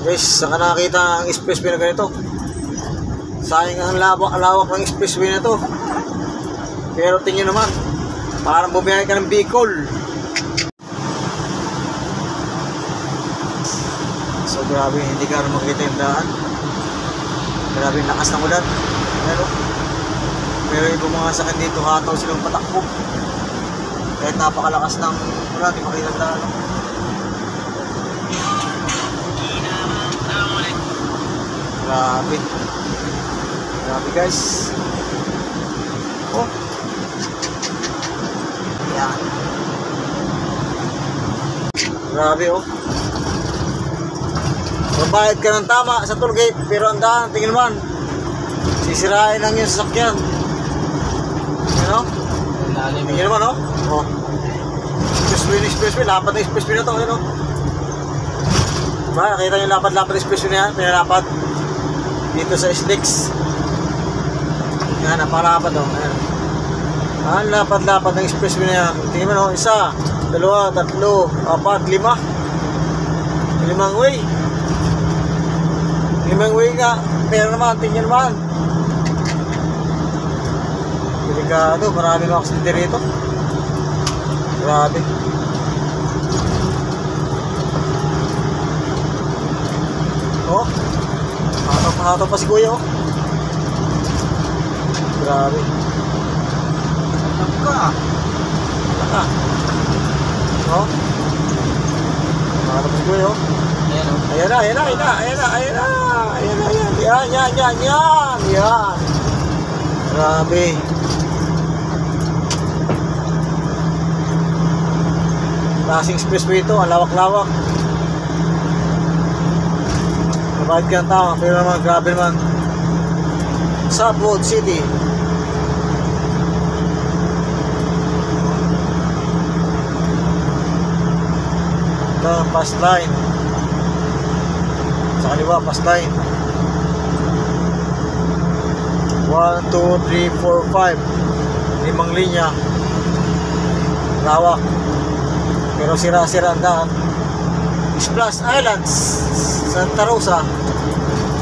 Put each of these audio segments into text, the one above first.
Guys, saan ka nakakita ang expressway na ganito? Sayang ang lawak ng expressway na to. Pero tingin naman, parang bumiyahe ka ng Bicol. So grabe, hindi ka rin makikita yung daan. Grabe yung lakas ng ulan. Pero ibang mga sakit dito, hataw silang patakbo. Kahit napakalakas ng ulan, di makikita ang daan. Grabe. Grabe guys. Oh. Yan. Grabe oh. Mabayad ka ng tama sa toll gate, pero ang daan, tingin naman, sisirain lang yung sasakyan. Ano? Tingin naman oh. Oh. Expressway, lapad na expressway na to, ano? Diba, nakita yung lapad-lapad na expressway na yan, pinalapad dito sa Slicks. Yan, napakalapad oh. Ayan. Ang lapad-lapad ng expressway na yan. Tingin mo no, 1, 2, 3, 4, 5. 5 way. 5 way nga. Pero naman, tingin naman. Delikado, marami mga aksidente rito. Grabe. Oh. Hataw pa si kuya oh. Grabe. Laka. Oh. Hataw pa si kuya oh. Ayan na. Yan. Grabe. Klaseng expressway ito, ang lawak-lawak. Mabahid ka ng tama, pero naman grabe naman. Southwood City. Ito ang fast line. Sa kaliwa, fast line. 1, 2, 3, 4, 5. 5 linya. Lawak. Pero sira-sira ang daan. Splash Islands, Santa Rosa.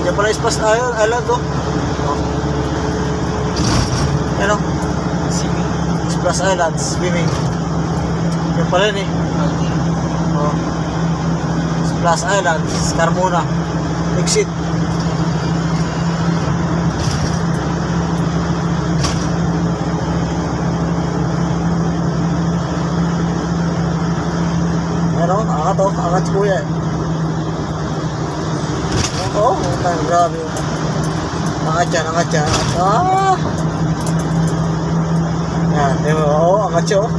Yan pala Splash Island oh. Ano? Splash Islands, swimming. Yan pala yun eh. Oh. Splash Islands, Carmona. Exit. Ano? Angat si kuya eh. Oh, grabe. Angat yan. Ah! Yan, oh, angat siya oh.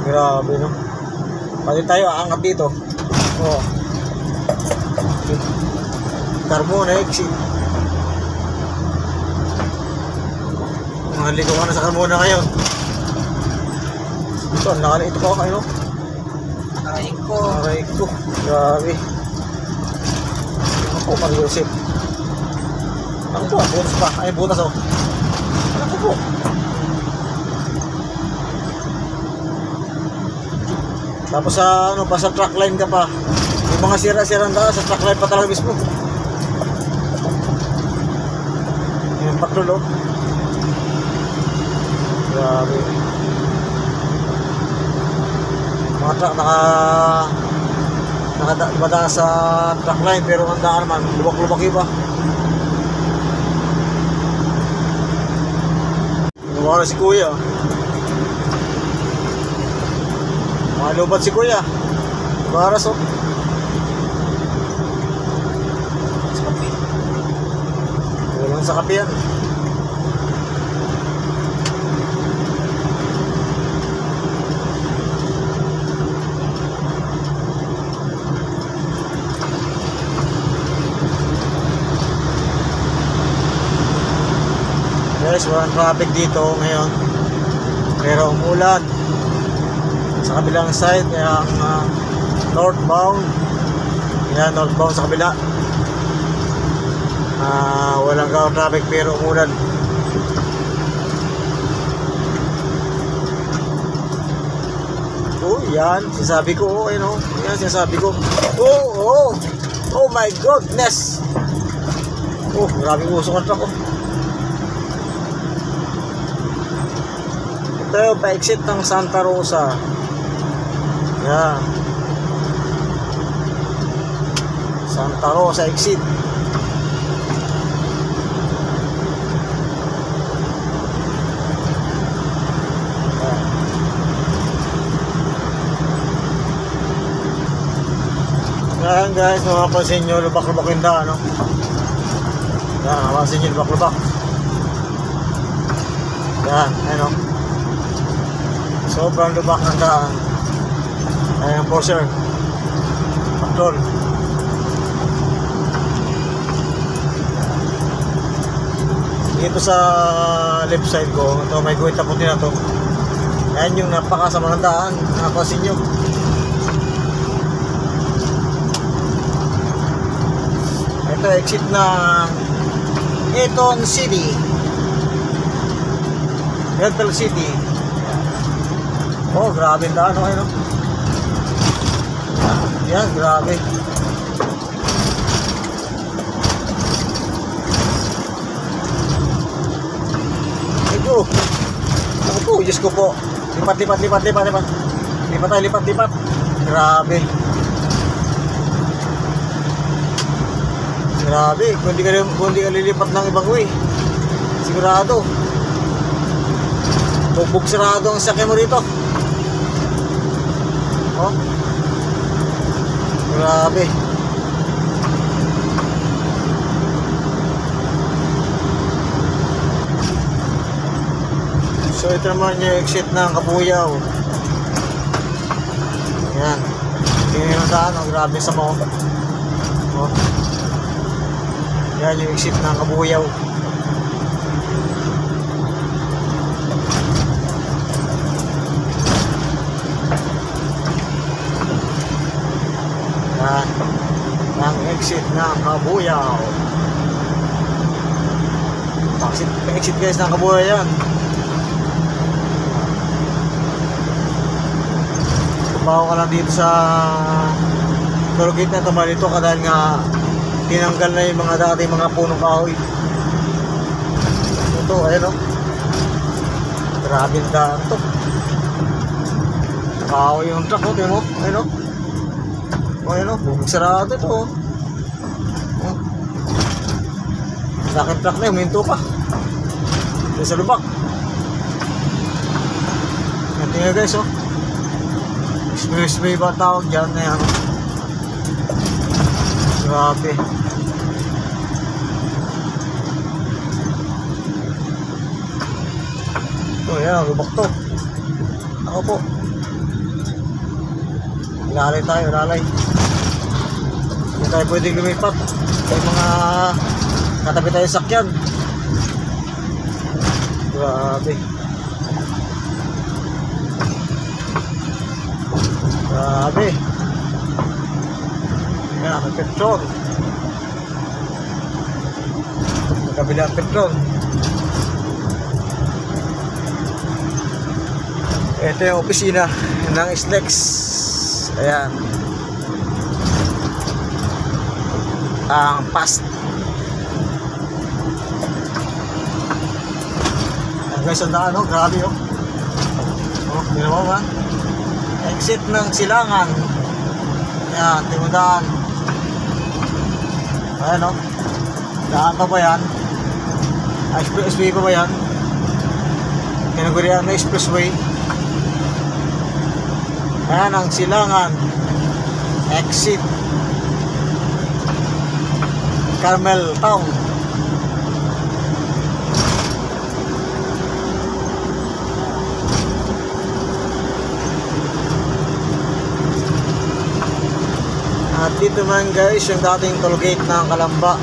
Grabe no. Pati tayo aangat dito. Oh. Carmona exit. Mahali ko na sa Carmona ngayon. Ito, ito pa kayo. Aray ko. Grabe. Ako, Mario-Joseph. Ako po, butas pa. Ay, butas oh. Ako po. Tapos sa, pa sa truck line ka pa. Yung mga sira-sirang daan, sa truck line pa talaga mismo. Yung patrol oh. Grabe. Mga truck nakadaan sa truck line, pero ang daan naman lubak-lubak iba. Nawala si kuya. Malubat si kuya. Baras oh. Sa kape. Walang sa kape yan. Guys, walang traffic dito ngayon, pero umulan sa kabilang side. Kaya ang northbound, yan, northbound sa kabila, walang traffic pero umulan. Uy, Yan, sinasabi ko, oh, ayun, oh. Yan, sinasabi ko. Oh, oh, oh my goodness. Oh, grabe usok ang truck, oh. Ito yung pa-exit ng Santa Rosa. Yan. Santa Rosa exit. Yan guys, mapapansin nyo, lubak-lubak yung daan, no? Yan, mapapansin nyo, lubak-lubak. Yan, ayun, no? Sobrang lubak ng daan. Ayan, enforcer. Patrol. Dito sa left side ko, ito may guhit na puti na to. Ayan yung napakasama ng daan, napapansin nyo. Ito exit na Eton City, Rental City. Oh, grabe ang daan, okay, no? Yan, grabe. Ito. Ako po, Diyos ko po. Lipat. Lipat tayo, lipat. Grabe. Grabe, kung di ka lilipat ng ibang way, sigurado bugbog sarado ang sakya mo rito. Oh, grabe. So ito naman yung exit ng Kabuyaw. Yan, tingin yung daan, oh, grabe sa mo. Oh, yan yung exit ng Kabuyaw. Yan ang exit ng Kabuyaw. Exit guys ng Kabuyaw yan. Bago ka lang dito sa toll gate na tumalito ka dahil nga tinanggal na yung mga dati mga punong kahoy. Ito, ayun, o. Grabe ang daan ito. Kahoy yung truck, o. Tingnan mo, ayun, o. Ayun, o. Bumig sarado ito, o. Laking truck na yun, huminto pa. Ito sa lubak. Yan, tingnan guys, o. Expressway ba tawag dyan na yan, o. Grabe. Oh, yan, lubak to. Ako po. Lalay tayo, lalay. Hindi tayo pwedeng lumipat. May mga katabi tayo sakyan. Grabe. Grabe. Yan, may petrol. May kabila ang petrol. Ito yung opisina ng SLEX. Ayan. Ang past. Ayan guys, ang daan, oh. Grabe, oh. Oh, ginawa ba? Exit ng Silangan. Ayan, timudaan. Ayan, oh. Daan pa ba yan? Expressway pa ba yan? Kinagurihan na expressway. Ayan ang Silangan exit Carmel Town. At dito man guys yung dating toll gate ng Kalamba.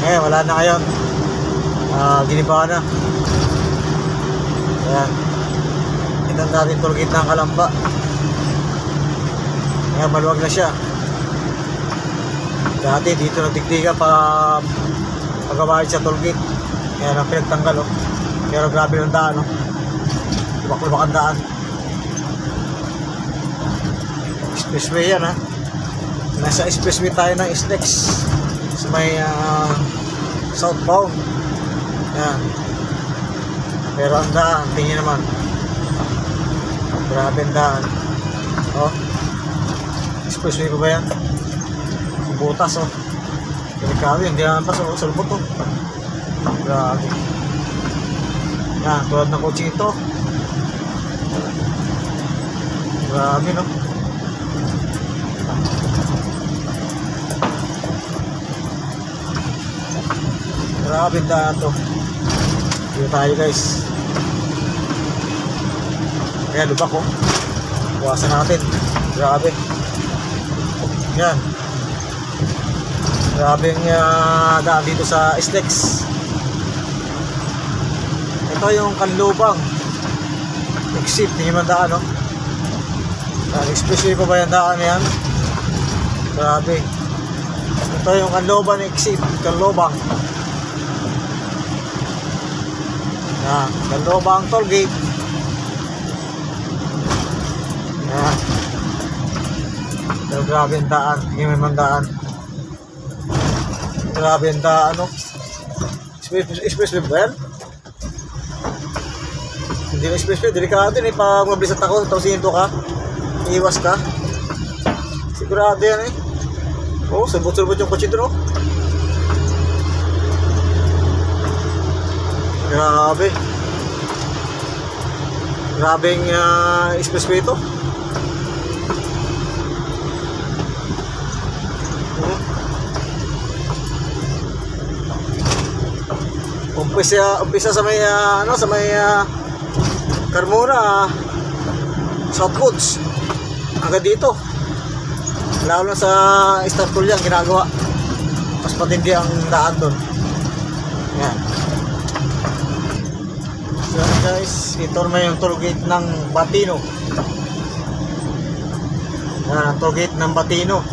Wala na ngayon. Giniba na. Ayan, ito ang dating toll gate ng Kalamba. Ngayon maluwag na siya. Dati dito nagtigtiga pa pagkabayad sa toll gate. Kaya nang pinagtanggal, oh. Pero grabe ng daan, oh. Lubak-lubak ang daan. expressway yan ha. Nasa expressway tayo ng SLEX sa may southbound. Yan. Pero ang daan, tingin naman. Grabe ang daan. Oh. Expressway pa ba yan? Butas oh. Delikado yun, hindi naman pa sa lubot oh. Grabe. Yan, tulad ng kotse ito. Grabe no. Grabe daan to. Dito tayo guys. Kaya lubak oh. Buwasan natin. Grabe. Yan. Grabe yung daan dito sa SLEX. Ito yung Kanlubang exit. Tingin man daan no. Expressway pa ba yung daan yan? Grabe. Ito yung Kanlubang exit. Kanlubang. Yan. Kanlubang toll gate. Yan. Pero grabe yung daan. Hindi may mandaan. Grabe yung daan no. Expressway ba yan? Hindi na expressway. Delikado din eh. Pag mabilis at ako, tapos hinto ka, iiwas ka. Sigurado yan eh. Oh, sulbot-sulbot yung kotse doon oh. Grabe. Grabe yung expressway ito. Umpisa sa may sa may Carmona, Southwoods hanggang dito. Lalo na sa Startul yan ginagawa. Mas patindi ang daan doon. Yan. So guys, ito naman yung toll gate ng Batino. Yan, ang toll gate ng Batino.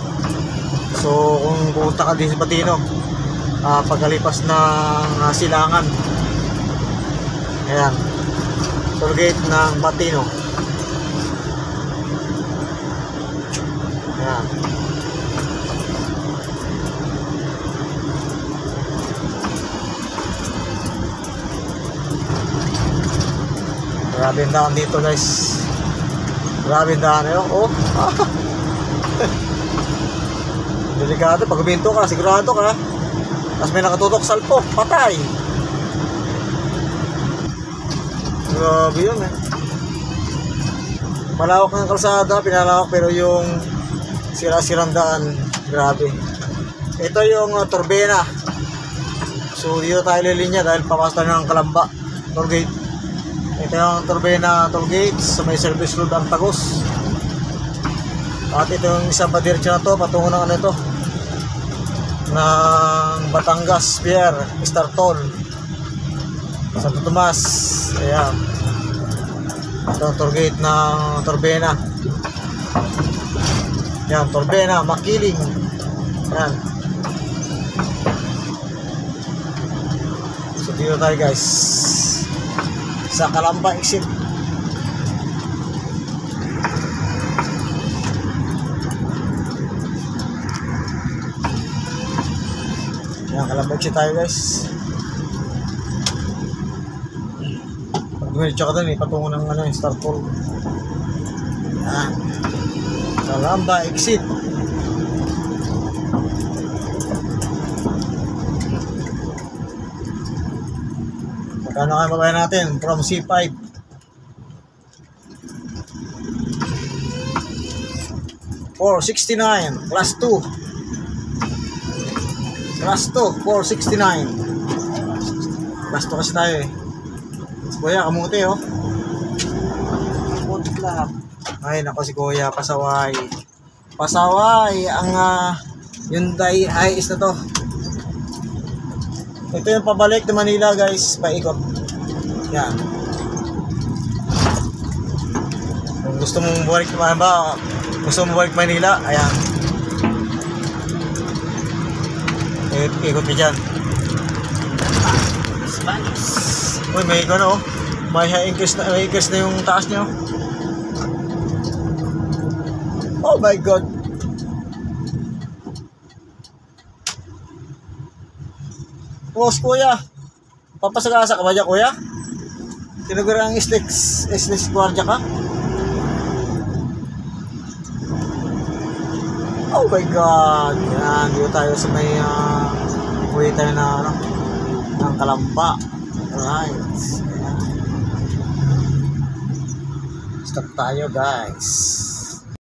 So kung pupunta ka din sa Batino, pagkalipas ng Silangan, ayan, toll gate ng Batino. Ayan. Grabe ang daan dito guys. Grabe ang daan yun. Oh. Delikado pag huminto ka, sigurado ka. Tapos may nakatutok salpo, patay. Grabe yun eh. Malawak ng kalsada, pinalawak, pero yung sira-sirang daan, grabe. Ito yung Turbena. So dito tayo lilinya dahil papasok tayo ng Kalamba toll gate. Ito yung Turbena toll gate sa may service road ang Tagos. At ito yung isang padiretso na to, patungo ng ano ito, ng Batangas Pier, Star Toll, Santo Tomas. Ayan. Ito ang toll gate ng Turbena. Ayan, Turbena, Makiling. Ayan. So dito tayo guys sa Kalamba exit. Ayan, Kalamba exit tayo guys. Pag dumiretso ka doon eh, patungo ng ano, Star Toll. Ayan, Kalamba exit. Magkano kayo mabayan natin from C5? 469 class 2. Class 2 469. Class 2 kasi tayo eh. Si Kuya kamuti oh. Kamuti lang. Ay nako si Kuya, pasaway. Pasaway ang Hyundai Hiace na to. Ito yung pabalik na Manila guys, paikot. Yan. Kung gusto mong bumalik ba, gusto mong bumalik Manila, ayan. Ikot ka dyan. Spanish. Uy, may gano oh. May increase na yung taas nyo. Oh my God. Boss, kuya. Papasagasa ka ba dyan, kuya? Tinagura ang SLEX guardia ka? Oh my God. Yan, dito tayo sa may kuya tayo na ano, ng Kalamba. Alright. Ayan. Stop tayo, guys.